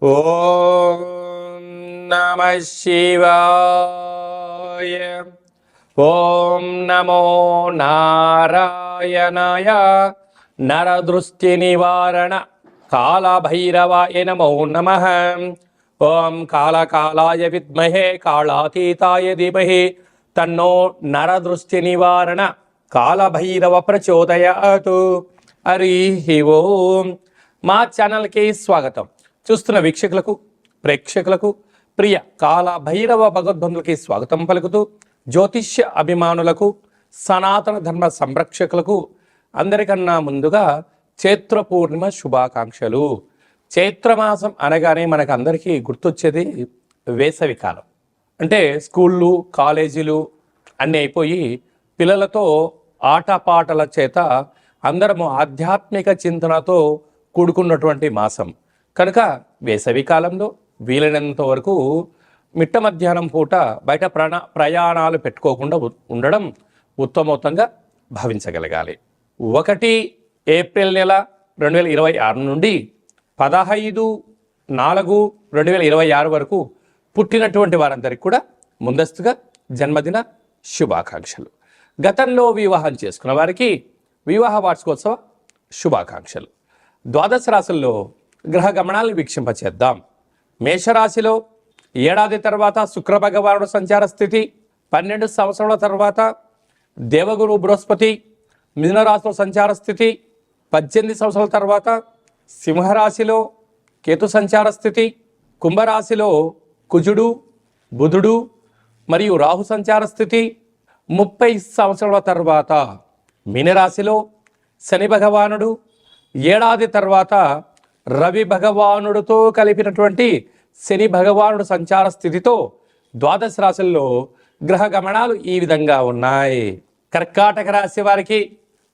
ఓం నమః శివాయ. ఓం నమో నారాయణాయ. నరదృష్టి నివారణ కాళభైరవాయ నమో నమః. ఓం కాళకాలాయ విద్మహే కాళాతీతాయ ధీమహి తన్నో నరదృష్టి నివారణ కాళభైరవ ప్రచోదయాతు. హరి ఓం. మా ఛానల్కి స్వాగతం. చూస్తున్న వీక్షకులకు, ప్రేక్షకులకు, ప్రియ కాళభైరవ భగవద్బంధులకి స్వాగతం పలుకుతూ, జ్యోతిష్య అభిమానులకు, సనాతన ధర్మ సంరక్షకులకు అందరికన్నా ముందుగా చైత్ర పూర్ణిమ శుభాకాంక్షలు. చైత్రమాసం అనగానే మనకు అందరికీ గుర్తొచ్చేది వేసవి కాలం. అంటే స్కూళ్ళు, కాలేజీలు అన్నీ అయిపోయి పిల్లలతో ఆటపాటల చేత అందరము ఆధ్యాత్మిక చింతనతో కూడుకున్నటువంటి మాసం కనుక వేసవి కాలంలో వీలైనంత వరకు మిట్ట మధ్యాహ్నం పూట బయట ప్రయాణాలు పెట్టుకోకుండా ఉండడం ఉత్తమోత్తంగా భావించగలగాలి. 1 ఏప్రిల్ నెల 2026 నుండి 15/4/2026 వరకు పుట్టినటువంటి వారందరికీ కూడా ముందస్తుగా జన్మదిన శుభాకాంక్షలు. గతంలో వివాహం చేసుకున్న వారికి వివాహ వార్షికోత్సవ శుభాకాంక్షలు. ద్వాదశ రాశుల్లో గ్రహ గమనాలను వీక్షింపచేద్దాం. మేషరాశిలో ఏడాది తర్వాత శుక్ర భగవానుడు సంచార స్థితి, 12 సంవత్సరాల తర్వాత దేవగురు బృహస్పతి మిథునరాశిలో సంచార స్థితి, 18 సంవత్సరాల తర్వాత సింహరాశిలో కేతు సంచార స్థితి, కుంభరాశిలో కుజుడు బుధుడు మరియు రాహు సంచార స్థితి, 30 సంవత్సరాల తర్వాత మీనరాశిలో శని భగవానుడు, ఏడాది తర్వాత రవి భగవానుడితో కలిపినటువంటి శని భగవానుడు సంచార స్థితితో ద్వాదశ రాశుల్లో గ్రహ గమనాలు ఈ విధంగా ఉన్నాయి. కర్కాటక రాశి వారికి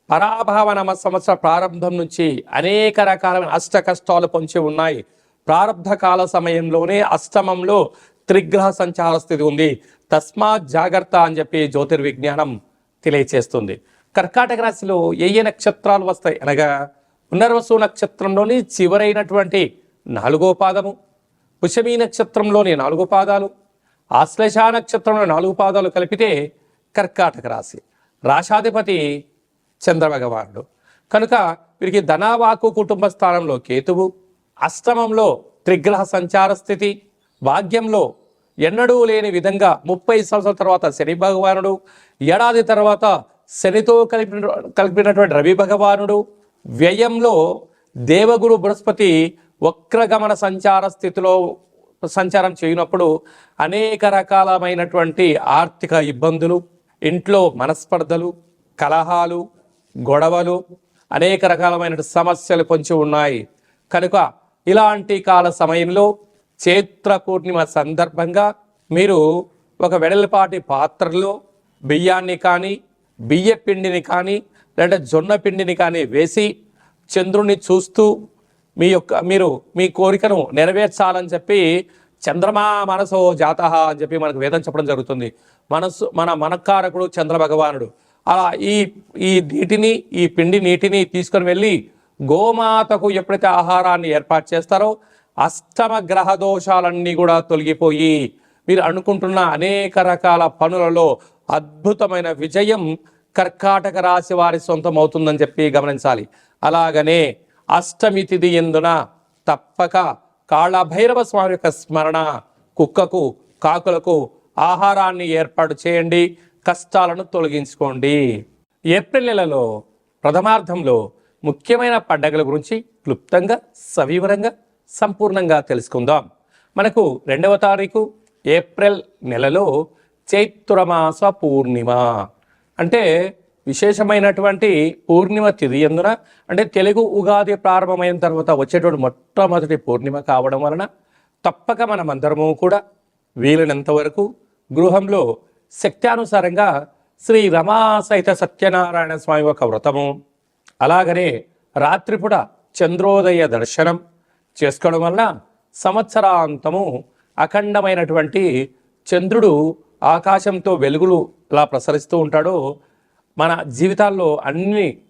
పరాభావ నమ సంవత్సర ప్రారంభం నుంచి అనేక రకాలైన అష్ట కష్టాలు పొంచి ఉన్నాయి. ప్రారంభ కాల సమయంలోనే అష్టమంలో త్రిగ్రహ సంచార స్థితి ఉంది. తస్మాత్ జాగ్రత్త అని చెప్పి జ్యోతిర్విజ్ఞానం తెలియచేస్తుంది. కర్కాటక రాశిలో ఏ నక్షత్రాలు వస్తాయి అనగా పునర్వసు నక్షత్రంలోని చివరైనటువంటి 4వ పాదము, పుష్యమీ నక్షత్రంలోని 4 పాదాలు, ఆశ్లేష నక్షత్రంలో 4 పాదాలు కలిపితే కర్కాటక రాశి. రాశాధిపతి చంద్రభగవానుడు కనుక వీరికి ధనవాకు కుటుంబ స్థానంలో కేతువు, అష్టమంలో త్రిగ్రహ సంచార స్థితి, భాగ్యంలో ఎన్నడూ లేని విధంగా 30 సంవత్సరాల తర్వాత శని భగవానుడు, ఏడాది తర్వాత శనితో కలిపినటువంటి రవి భగవానుడు, వ్యయంలో దేవగురు బృహస్పతి వక్రగమన సంచార స్థితిలో సంచారం చేయనప్పుడు అనేక రకాలమైనటువంటి ఆర్థిక ఇబ్బందులు, ఇంట్లో మనస్పర్ధలు, కలహాలు, గొడవలు, అనేక రకాలమైన సమస్యలు పొంచి ఉన్నాయి. కనుక ఇలాంటి కాల సమయంలో చైత్ర పూర్ణిమ సందర్భంగా మీరు ఒక వెడల్పాటి పాత్రలో బియ్యాన్ని కానీ, బియ్య పిండిని కానీ, లేదా జొన్న పిండిని కానీ వేసి చంద్రుణ్ణి చూస్తూ మీరు మీ కోరికను నెరవేర్చాలని చెప్పి చంద్రమా మనసో జాతః అని చెప్పి మనకు వేదం చెప్పడం జరుగుతుంది. మన మనకారకుడు చంద్ర భగవానుడు. అలా ఈ నీటిని, ఈ పిండి నీటిని తీసుకొని వెళ్ళి గోమాతకు ఎప్పుడైతే ఆహారాన్ని ఏర్పాటు చేస్తారో అష్టమ గ్రహ దోషాలన్నీ కూడా తొలగిపోయి మీరు అనుకుంటున్న అనేక రకాల పనులలో అద్భుతమైన విజయం కర్కాటక రాశి వారి సొంతం అవుతుందని చెప్పి గమనించాలి. అలాగనే అష్టమి తిథి ఎందున తప్పక కాళభైరవ స్వామి యొక్క స్మరణ, కుక్కకు, కాకులకు ఆహారాన్ని ఏర్పాటు చేయండి, కష్టాలను తొలగించుకోండి. ఏప్రిల్ నెలలో ప్రథమార్థంలో ముఖ్యమైన పండగల గురించి క్లుప్తంగా, సవివరంగా, సంపూర్ణంగా తెలుసుకుందాం. మనకు 2వ తారీఖు ఏప్రిల్ నెలలో చైత్రమాస పూర్ణిమ అంటే విశేషమైనటువంటి పూర్ణిమ తిథి ఎందున, అంటే తెలుగు ఉగాది ప్రారంభమైన తర్వాత వచ్చేటువంటి మొట్టమొదటి పూర్ణిమ కావడం వలన తప్పక మనమందరము కూడా వీలైనంత వరకు గృహంలో శక్త్యానుసారంగా శ్రీ రమా సహిత సత్యనారాయణ స్వామి యొక్క వ్రతము, అలాగనే రాత్రిపూట చంద్రోదయ దర్శనం చేసుకోవడం వలన సంవత్సరాంతము అఖండమైనటువంటి చంద్రుడు ఆకాశంతో వెలుగులు ఎలా ప్రసరిస్తూ ఉంటాడో మన జీవితాల్లో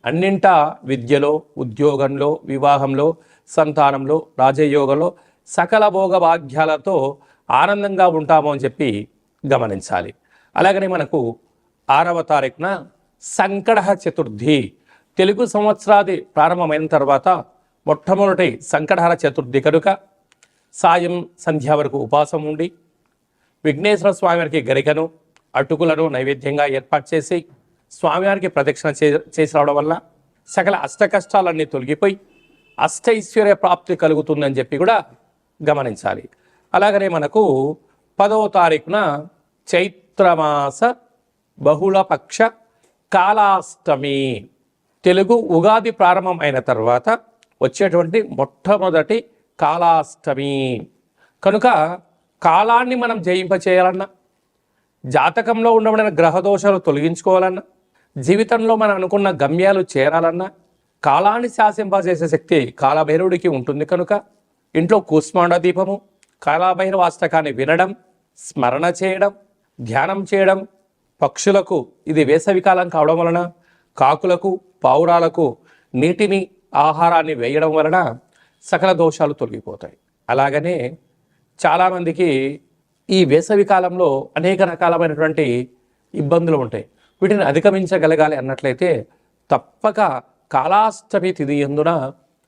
అన్నింటా విద్యలో, ఉద్యోగంలో, వివాహంలో, సంతానంలో, రాజయోగంలో సకల భోగభాగ్యాలతో ఆనందంగా ఉంటాము అని చెప్పి గమనించాలి. అలాగనే మనకు 6వ తారీఖున సంకటహ చతుర్థి, తెలుగు సంవత్సరాది ప్రారంభమైన తర్వాత మొట్టమొదటి సంకటహర చతుర్థి కనుక సాయం సంధ్య వరకు ఉపవాసం ఉండి విఘ్నేశ్వర స్వామివారికి గరికను అటుకులను నైవేద్యంగా ఏర్పాటు చేసి స్వామివారికి ప్రదక్షిణ చేసి రావడం వల్ల సకల అష్టకష్టాలన్నీ తొలగిపోయి అష్టైశ్వర్య ప్రాప్తి కలుగుతుందని చెప్పి కూడా గమనించాలి. అలాగనే మనకు 10వ తారీఖున చైత్రమాస బహుళపక్ష కాలాష్టమి, తెలుగు ఉగాది ప్రారంభం అయిన తర్వాత వచ్చేటువంటి మొట్టమొదటి కాలాష్టమి కనుక కాలాన్ని మనం జయింపచేయాలన్నా, జాతకంలో ఉండబడిన గ్రహదోషాలు తొలగించుకోవాలన్నా, జీవితంలో మనం అనుకున్న గమ్యాలు చేరాలన్నా కాలాన్ని శాసింపజేసే శక్తి కాలభైరవుడికి ఉంటుంది. కనుక ఇంట్లో కూష్మాండ దీపము, కాలభైరవ అష్టకాన్ని వినడం, స్మరణ చేయడం, ధ్యానం చేయడం, పక్షులకు ఇది వేసవికాలం కావడం వలన కాకులకు పావురాలకు నీటిని ఆహారాన్ని వేయడం వలన సకల దోషాలు తొలగిపోతాయి. అలాగనే చాలామందికి ఈ వేసవి కాలంలో అనేక రకాలమైనటువంటి ఇబ్బందులు ఉంటాయి. వీటిని అధిగమించగలగాలి అన్నట్లయితే తప్పక కాలాష్టమి తిథి యందున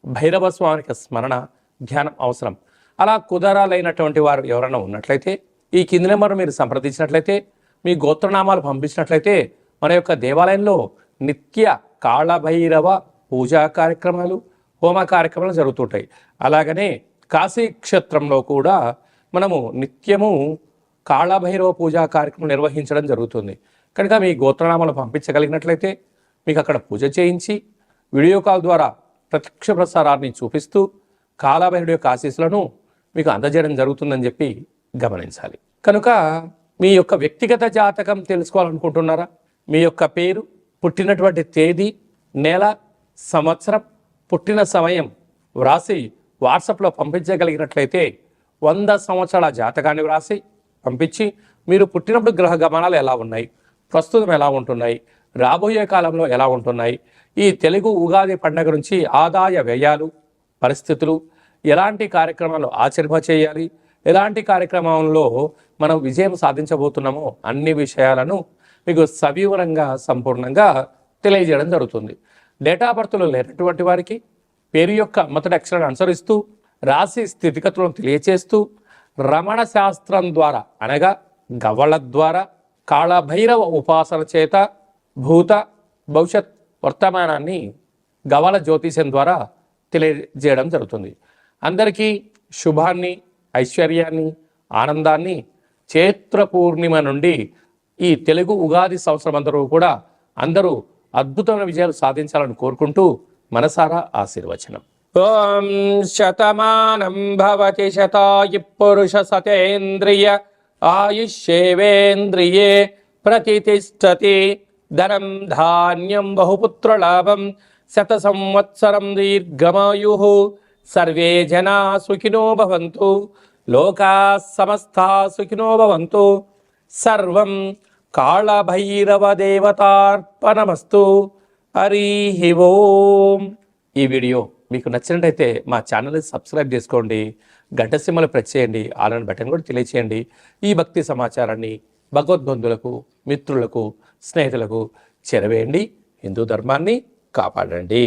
భైరవ స్వామికి స్మరణ ధ్యానం అవసరం. అలా కుదరాలైనటువంటి వారు ఎవరైనా ఉన్నట్లయితే ఈ కింది నెంబర్ మీరు సంప్రదించినట్లయితే, మీ గోత్రనామాలు పంపించినట్లయితే మన యొక్క దేవాలయంలో నిత్య కాళభైరవ పూజా కార్యక్రమాలు, హోమ కార్యక్రమాలు జరుగుతుంటాయి. అలాగనే కాశీ క్షేత్రంలో కూడా మనము నిత్యము కాళభైరవ పూజా కార్యక్రమం నిర్వహించడం జరుగుతుంది. కనుక మీ గోత్రనామాలు పంపించగలిగినట్లయితే మీకు అక్కడ పూజ చేయించి వీడియో కాల్ ద్వారా ప్రత్యక్ష ప్రసారాన్ని చూపిస్తూ కాళభైరుడి యొక్క ఆశీస్సులను మీకు అందజేయడం జరుగుతుందని చెప్పి గమనించాలి. కనుక మీ యొక్క వ్యక్తిగత జాతకం తెలుసుకోవాలనుకుంటున్నారా? మీ యొక్క పేరు, పుట్టినటువంటి తేదీ, నెల, సంవత్సరం, పుట్టిన సమయం వ్రాసి వాట్సాప్లో పంపించగలిగినట్లయితే 100 సంవత్సరాల జాతకాన్ని వ్రాసి పంపించి మీరు పుట్టినప్పుడు గ్రహ గమనాలు ఎలా ఉన్నాయి, ప్రస్తుతం ఎలా ఉంటున్నాయి, రాబోయే కాలంలో ఎలా ఉంటున్నాయి, ఈ తెలుగు ఉగాది పండుగ నుంచి ఆదాయ వ్యయాలు పరిస్థితులు, ఎలాంటి కార్యక్రమాలు ఆచరింపచేయాలి, ఎలాంటి కార్యక్రమంలో మనం విజయం సాధించబోతున్నామో అన్ని విషయాలను మీకు సవివరంగా సంపూర్ణంగా తెలియజేయడం జరుగుతుంది. డేటా బర్త్లో లేనటువంటి వారికి పేరు యొక్క మొదటి అక్షరాన్ని అనుసరిస్తూ రాశి స్థితిగతులను తెలియచేస్తూ రమణ శాస్త్రం ద్వారా అనగా గవ్వల ద్వారా కాళభైరవ ఉపాసన చేత భూత భవిష్యత్ వర్తమానాన్ని గవ్వల జ్యోతిష్యం ద్వారా తెలియజేయడం జరుగుతుంది. అందరికీ శుభాన్ని, ఐశ్వర్యాన్ని, ఆనందాన్ని చైత్ర పూర్ణిమ నుండి ఈ తెలుగు ఉగాది సంవత్సరం అందరూ అద్భుతమైన విజయాలు సాధించాలని కోరుకుంటూ మనసారా ఆశీర్వచనం. ఓం శతమానం భవతి శతాయు పురుష సతేంద్రియ ఆయుష్యేవేంద్రియే ప్రతిష్టతి ధనం ధాన్యం బహుపుత్రలాభం శత సంవత్సరం దీర్ఘమాయు సర్వే జనా సుఖినో భవంతు లోకా సమస్తా సుఖినో భవంతు సర్వం కాళభైరవ దేవతార్పణమస్తు. హరి ఓం. ఈ వీడియో మీకు నచ్చినట్టయితే మా ఛానల్ని సబ్స్క్రైబ్ చేసుకోండి, గంట సింబల్ ప్రెస్ చేయండి, ఆల్ బటన్ కూడా తెలియచేయండి. ఈ భక్తి సమాచారాన్ని భగవద్బంధులకు, మిత్రులకు, స్నేహితులకు చేరవేయండి. హిందూ ధర్మాన్ని కాపాడండి.